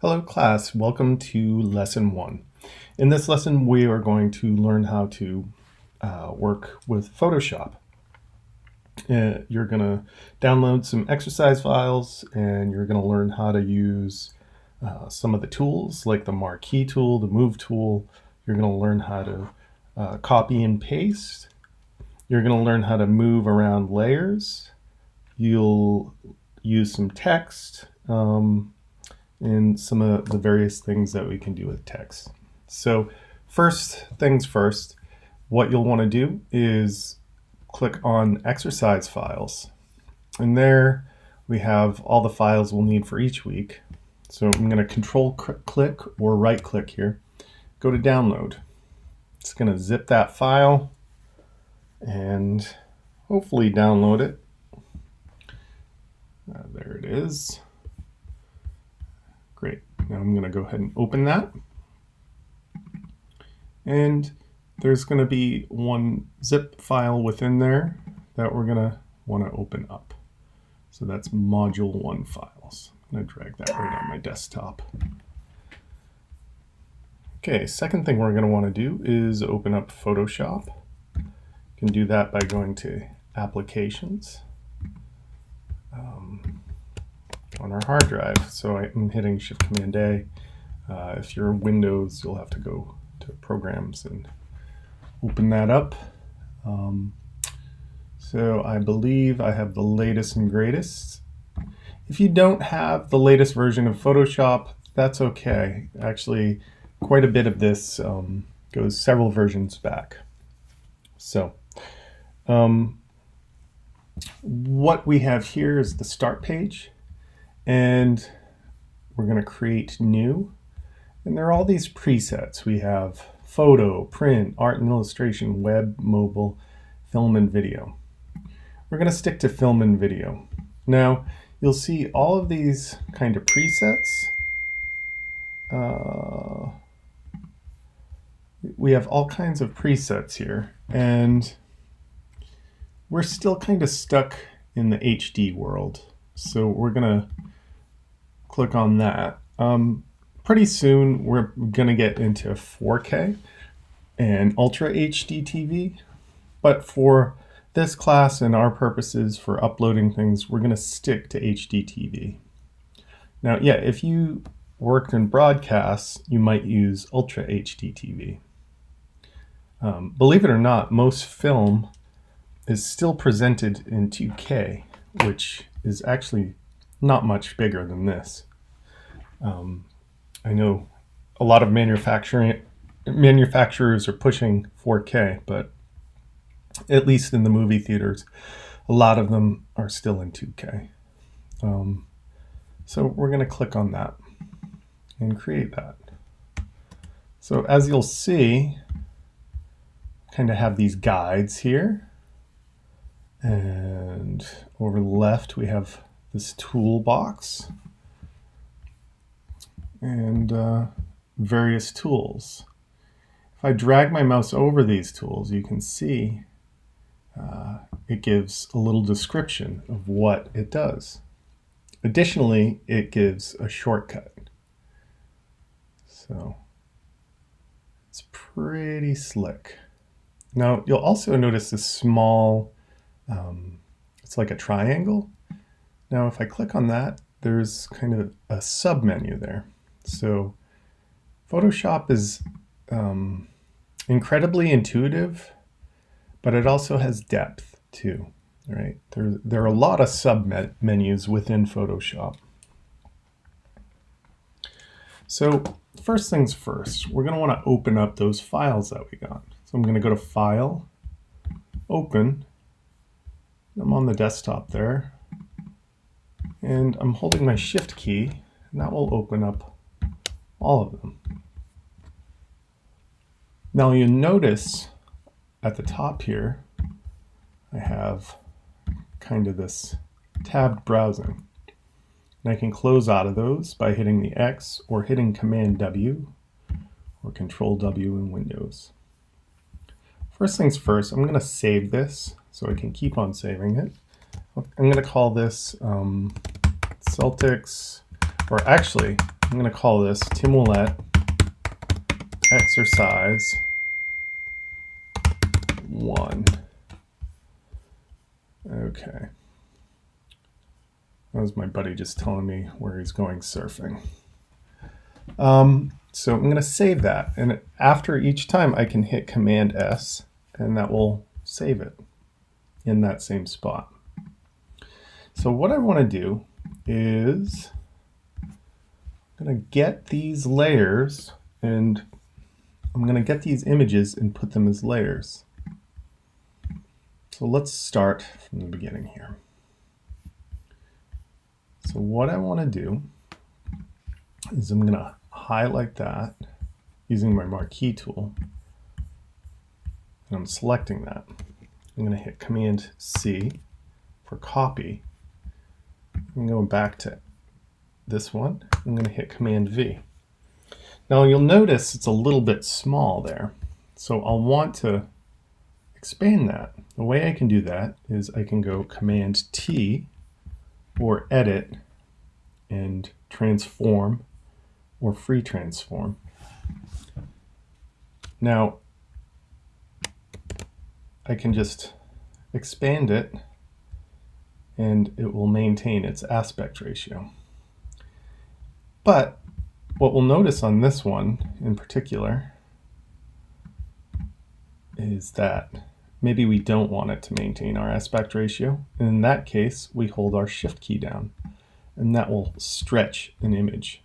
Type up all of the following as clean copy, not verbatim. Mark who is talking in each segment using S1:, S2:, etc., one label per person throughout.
S1: Hello class, welcome to lesson 1. In this lesson we are going to learn how to work with Photoshop. You're going to download some exercise files and you're going to learn how to use some of the tools like the marquee tool, the move tool. You're going to learn how to copy and paste. You're going to learn how to move around layers. You'll use some text. And some of the various things that we can do with text. So first things first, what you'll want to do is click on exercise files. And there we have all the files we'll need for each week. So I'm going to control click or right click here, go to download. It's going to zip that file and hopefully download it. There it is. Great. Now I'm going to go ahead and open that. And there's going to be one zip file within there that we're going to want to open up. So that's module 1 files. I'm going to drag that right on my desktop. Okay, second thing we're going to want to do is open up Photoshop. You can do that by going to Applications. On our hard drive. So I'm hitting Shift Command A. If you're in Windows, you'll have to go to Programs and open that up. So I believe I have the latest and greatest. If you don't have the latest version of Photoshop, that's okay. Actually, quite a bit of this goes several versions back. So what we have here is the start page. And we're going to create new. And there are all these presets. We have photo, print, art and illustration, web, mobile, film and video. We're going to stick to film and video. Now, you'll see all of these kind of presets. We have all kinds of presets here. And we're still kind of stuck in the HD world. So we're going to click on that. Pretty soon we're going to get into 4K and Ultra HD TV, but for this class and our purposes for uploading things, we're going to stick to HD TV. Now, yeah, if you worked in broadcasts, you might use Ultra HD TV. Believe it or not, most film is still presented in 2K, which is actually not much bigger than this. I know a lot of manufacturers are pushing 4K, but at least in the movie theaters, a lot of them are still in 2K. So we're going to click on that and create that. So as you'll see, kind of have these guides here. And over the left, we have this toolbox and various tools. If I drag my mouse over these tools, you can see it gives a little description of what it does. Additionally, it gives a shortcut. So it's pretty slick. Now, you'll also notice this small, it's like a triangle. Now, if I click on that, there's kind of a sub-menu there. So Photoshop is incredibly intuitive, but it also has depth too, right? There are a lot of sub-menus within Photoshop. So first things first, we're going to want to open up those files that we got. So I'm going to go to File, Open. I'm on the desktop there. And I'm holding my Shift key, and that will open up all of them. Now you'll notice at the top here, I have kind of this tabbed browsing. And I can close out of those by hitting the X or hitting Command W or Control W in Windows. First things first, I'm going to save this so I can keep on saving it. I'm going to call this Celtics, or actually, I'm going to call this Tim Willett exercise 1. Okay. That was my buddy just telling me where he's going surfing. So I'm going to save that. And after each time I can hit Command S and that will save it in that same spot. So what I want to do is I'm going to get these layers and I'm going to get these images and put them as layers. So let's start from the beginning here. So what I want to do is I'm going to highlight that using my marquee tool. And I'm selecting that. I'm going to hit Command C for copy. I'm going back to this one. I'm going to hit Command V. Now you'll notice it's a little bit small there. So I'll want to expand that. The way I can do that is I can go Command T or Edit and Transform or Free Transform. Now I can just expand it and it will maintain its aspect ratio. But what we'll notice on this one in particular is that maybe we don't want it to maintain our aspect ratio. And in that case, we hold our Shift key down and that will stretch an image.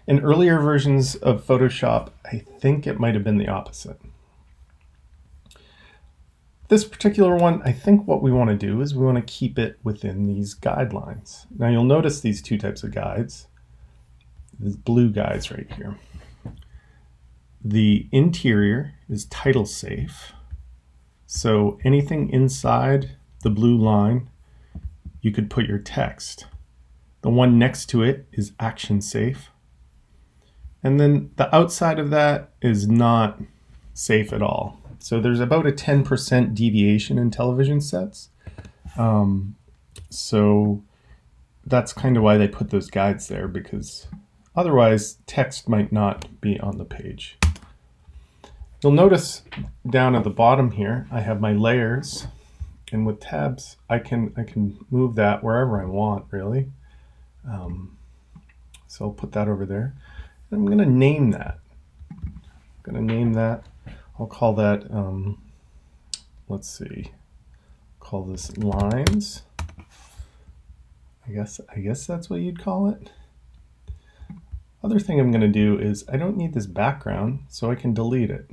S1: In earlier versions of Photoshop, I think it might have been the opposite. This particular one, I think what we want to do is we want to keep it within these guidelines. Now you'll notice these two types of guides, these blue guides right here. The interior is title safe. So anything inside the blue line, you could put your text. The one next to it is action safe. And then the outside of that is not safe at all. So there's about a 10% deviation in television sets. So that's kind of why they put those guides there, because otherwise text might not be on the page. You'll notice down at the bottom here, I have my layers, and with tabs, I can move that wherever I want, really. So I'll put that over there. I'm going to name that. I'll call that, let's see, call this lines. I guess that's what you'd call it. Other thing I'm going to do is I don't need this background, so I can delete it.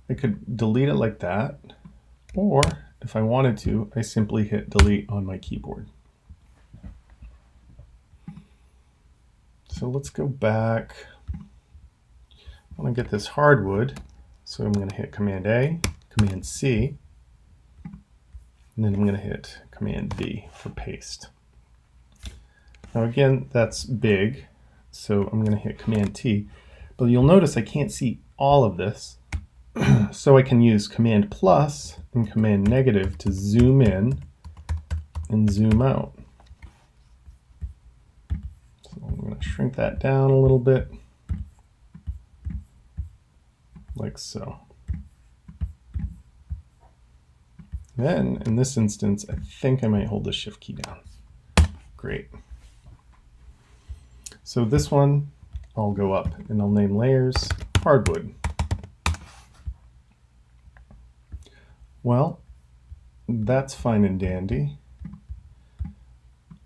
S1: I could delete it like that, or if I wanted to, I simply hit delete on my keyboard. So let's go back. I want to get this hardwood, so I'm going to hit Command A, Command C, and then I'm going to hit Command V for paste. Now again, that's big, so I'm going to hit Command T, but you'll notice I can't see all of this, so I can use Command plus and Command negative to zoom in and zoom out. So I'm going to shrink that down a little bit, like so. Then, in this instance, I think I might hold the Shift key down. Great. So this one, I'll go up and I'll name layers hardwood. Well, that's fine and dandy.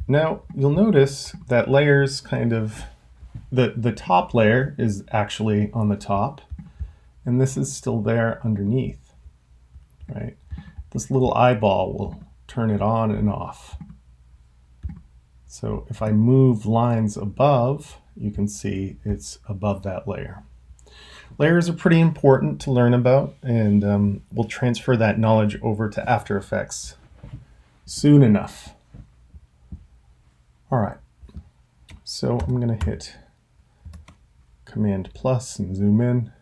S1: Now, you'll notice that layers kind of, the top layer is actually on the top, and this is still there underneath, right? This little eyeball will turn it on and off. So if I move lines above, you can see it's above that layer. Layers are pretty important to learn about, and we'll transfer that knowledge over to After Effects soon enough. All right, so I'm going to hit Command plus and zoom in.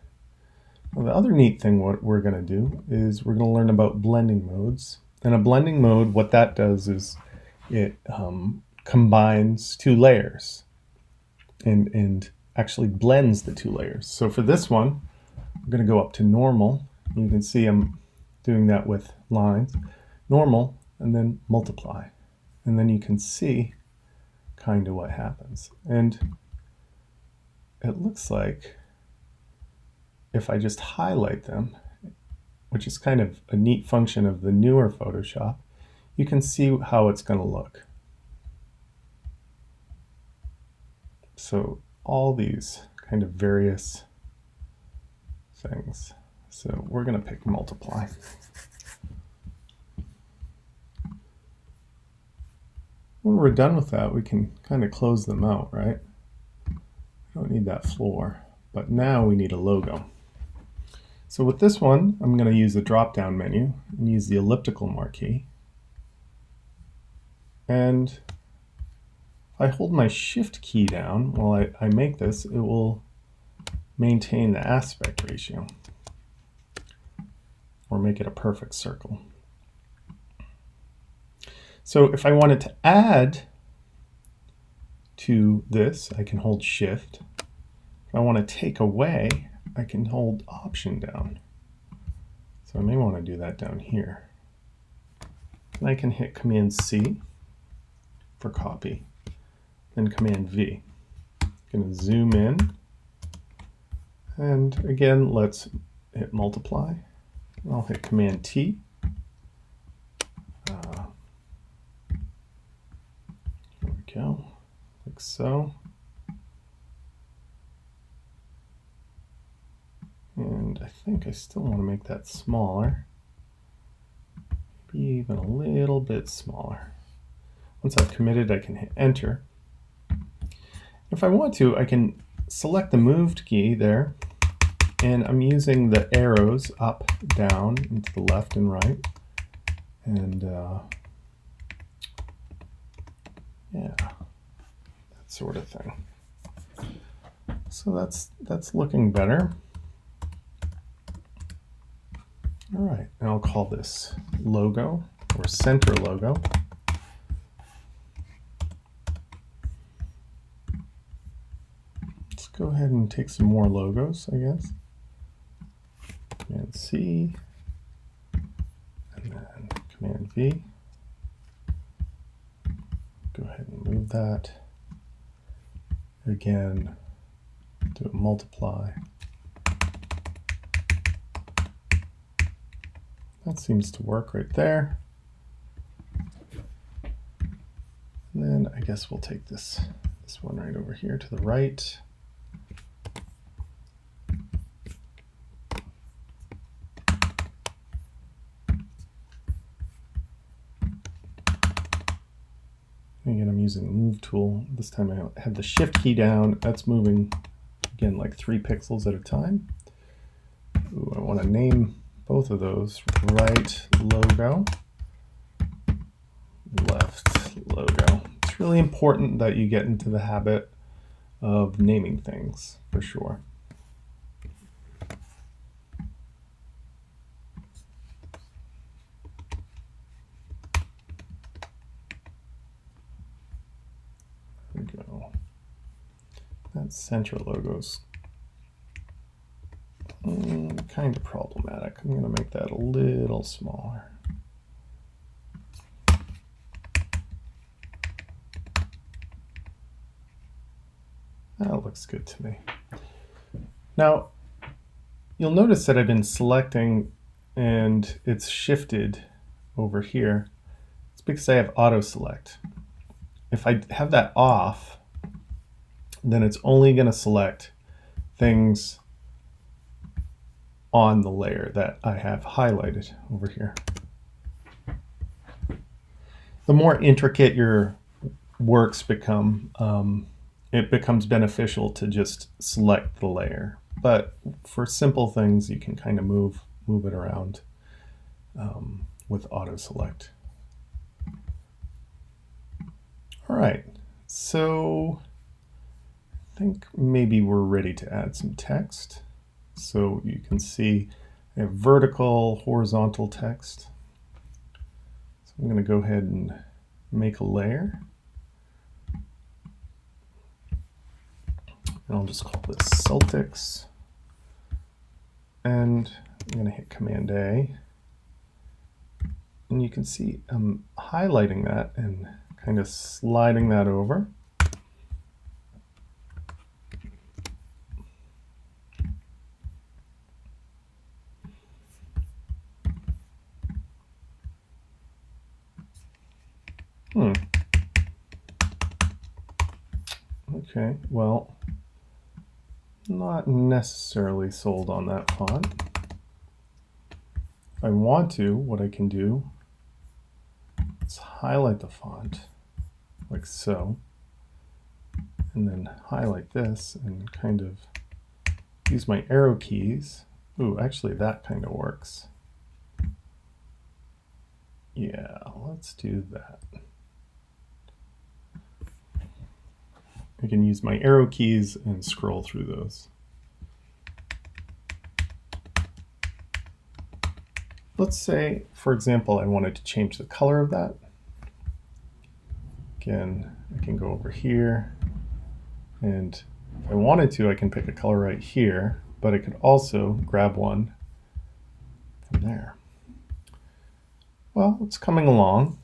S1: Well, the other neat thing what we're going to do is we're going to learn about blending modes. And a blending mode, what that does is it combines two layers and actually blends the two layers. So for this one, I'm going to go up to normal. You can see I'm doing that with lines. Normal, and then multiply. And then you can see kind of what happens. And it looks like if I just highlight them, which is kind of a neat function of the newer Photoshop, you can see how it's going to look. So all these kind of various things. So we're going to pick multiply. When we're done with that, we can kind of close them out, right? We don't need that floor, but now we need a logo. So with this one, I'm going to use the drop-down menu and use the elliptical marquee. And if I hold my Shift key down while I make this, it will maintain the aspect ratio or make it a perfect circle. So if I wanted to add to this, I can hold Shift. If I want to take away, I can hold Option down. So I may want to do that down here. And I can hit Command C for copy, then Command V. I'm going to zoom in. And again, let's hit multiply. I'll hit Command T. Here we go, like so. And I think I still want to make that smaller. Maybe even a little bit smaller. Once I've committed, I can hit Enter. If I want to, I can select the Moved key there, and I'm using the arrows up, down, and to the left and right. And yeah, that sort of thing. So that's looking better. All right, and I'll call this logo or center logo. Let's go ahead and take some more logos, I guess. Command C, and then Command V. Go ahead and move that. Again, do a multiply. That seems to work right there. And then I guess we'll take this one right over here to the right. Again, I'm using the Move tool. This time I have the Shift key down. That's moving, again, like 3 pixels at a time. Ooh, I want to name both of those right logo, left logo. It's really important that you get into the habit of naming things, for sure. There we go. That center logo's kind of problematic. I'm going to make that a little smaller. That looks good to me. Now, you'll notice that I've been selecting and it's shifted over here. It's because I have auto select. If I have that off, then it's only going to select things on the layer that I have highlighted over here. The more intricate your works become, it becomes beneficial to just select the layer. But for simple things, you can kind of move it around with auto select. All right, so I think maybe we're ready to add some text. So you can see I have vertical, horizontal text. So I'm going to go ahead and make a layer. And I'll just call this Celtics. And I'm going to hit Command A. And you can see I'm highlighting that and kind of sliding that over. Okay, well, not necessarily sold on that font. If I want to, what I can do is highlight the font like so, and then highlight this and kind of use my arrow keys. Ooh, actually that kind of works. Yeah, let's do that. I can use my arrow keys and scroll through those. Let's say, for example, I wanted to change the color of that. Again, I can go over here, and if I wanted to, I can pick a color right here, but I could also grab one from there. Well, it's coming along.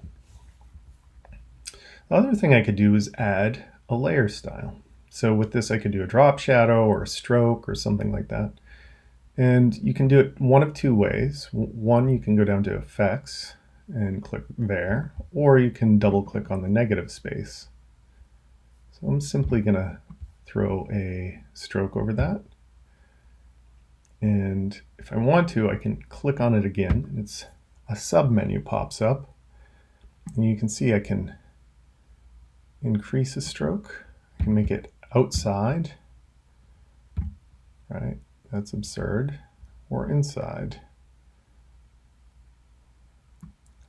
S1: The other thing I could do is add a layer style. So with this, I could do a drop shadow or a stroke or something like that. And you can do it one of two ways. One, you can go down to Effects and click there, or you can double click on the negative space. So I'm simply going to throw a stroke over that. And if I want to, I can click on it again, and it's a sub-menu pops up. And you can see I can increase a stroke. I can make it outside, right? That's absurd. Or inside.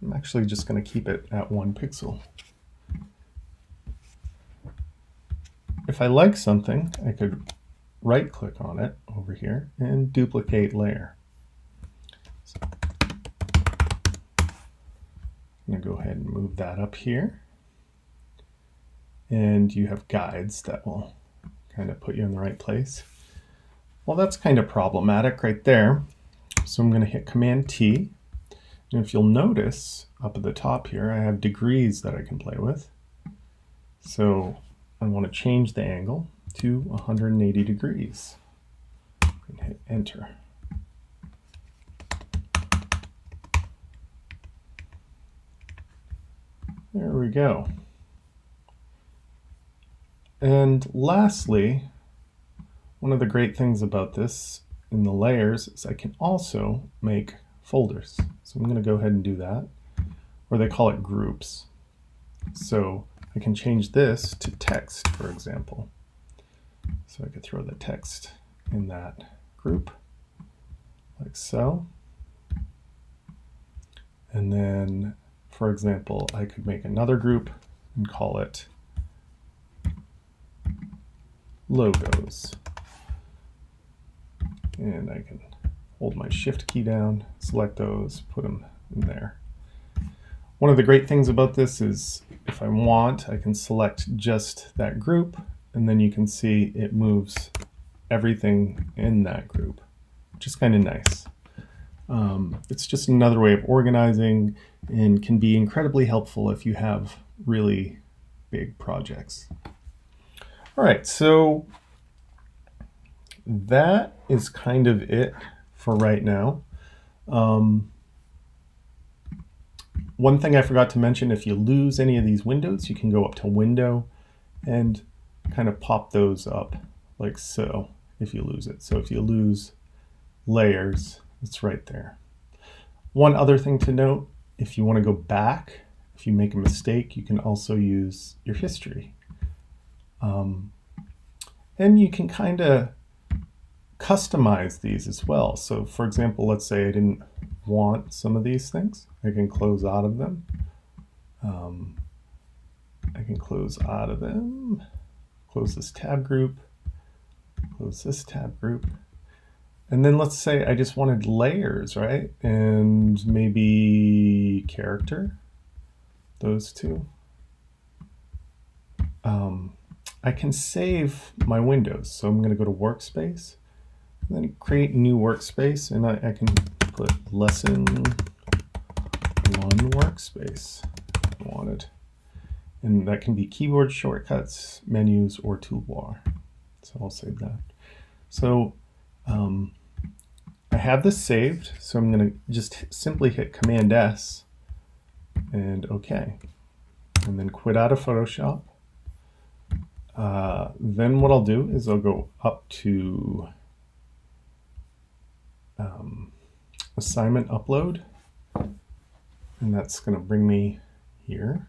S1: I'm actually just going to keep it at 1 pixel. If I like something, I could right click on it over here and duplicate layer. So I'm going to go ahead and move that up here. And you have guides that will kind of put you in the right place. Well, that's kind of problematic right there. So I'm going to hit Command T. And if you'll notice up at the top here, I have degrees that I can play with. So I want to change the angle to 180 degrees and hit Enter. There we go. And lastly, one of the great things about this in the layers is I can also make folders. So I'm going to go ahead and do that, or they call it groups. So I can change this to text, for example. So I could throw the text in that group, like so. And then, for example, I could make another group and call it logos. And I can hold my Shift key down, select those, put them in there. One of the great things about this is if I want, I can select just that group, and then you can see it moves everything in that group, which is kind of nice. It's just another way of organizing and can be incredibly helpful if you have really big projects. All right, so that is kind of it for right now. One thing I forgot to mention, if you lose any of these windows, you can go up to Window and kind of pop those up like so if you lose it. So if you lose layers, it's right there. One other thing to note, if you want to go back, if you make a mistake, you can also use your history. And you can kind of customize these as well. So for example, let's say I didn't want some of these things. I can close out of them. I can close out of them, close this tab group, close this tab group. And then let's say I just wanted layers, right? And maybe character, those two. I can save my windows. So I'm going to go to Workspace, and then create new workspace, and I can put Lesson 1 Workspace if I wanted. And that can be keyboard shortcuts, menus, or toolbar. So I'll save that. So I have this saved, so I'm going to just simply hit Command S and OK. And then quit out of Photoshop. Then what I'll do is I'll go up to Assignment Upload, and that's going to bring me here.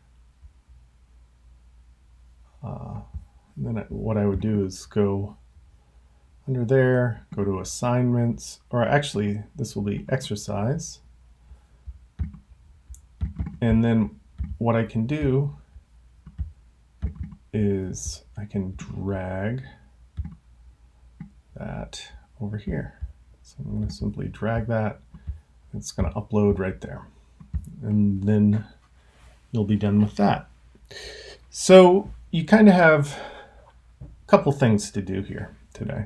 S1: Then what I would do is go under there, go to Assignments, or actually this will be Exercise. And then what I can do is I can drag that over here. So I'm going to simply drag that. It's going to upload right there. And then you'll be done with that. So you kind of have a couple things to do here today.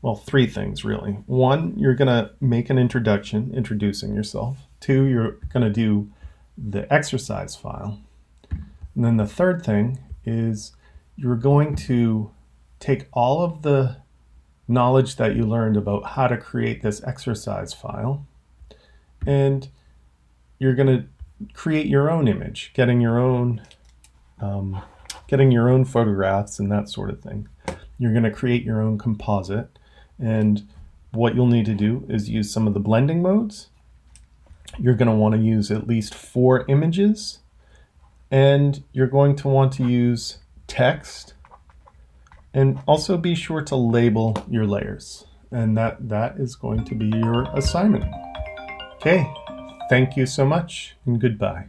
S1: Well, 3 things really. 1, you're going to make an introduction, introducing yourself. 2, you're going to do the exercise file. And then the third thing is you're going to take all of the knowledge that you learned about how to create this exercise file, and you're going to create your own image, getting your own photographs and that sort of thing. You're going to create your own composite, and what you'll need to do is use some of the blending modes. You're going to want to use at least 4 images, and you're going to want to use text, and also be sure to label your layers. And that is going to be your assignment. Okay, thank you so much, and goodbye.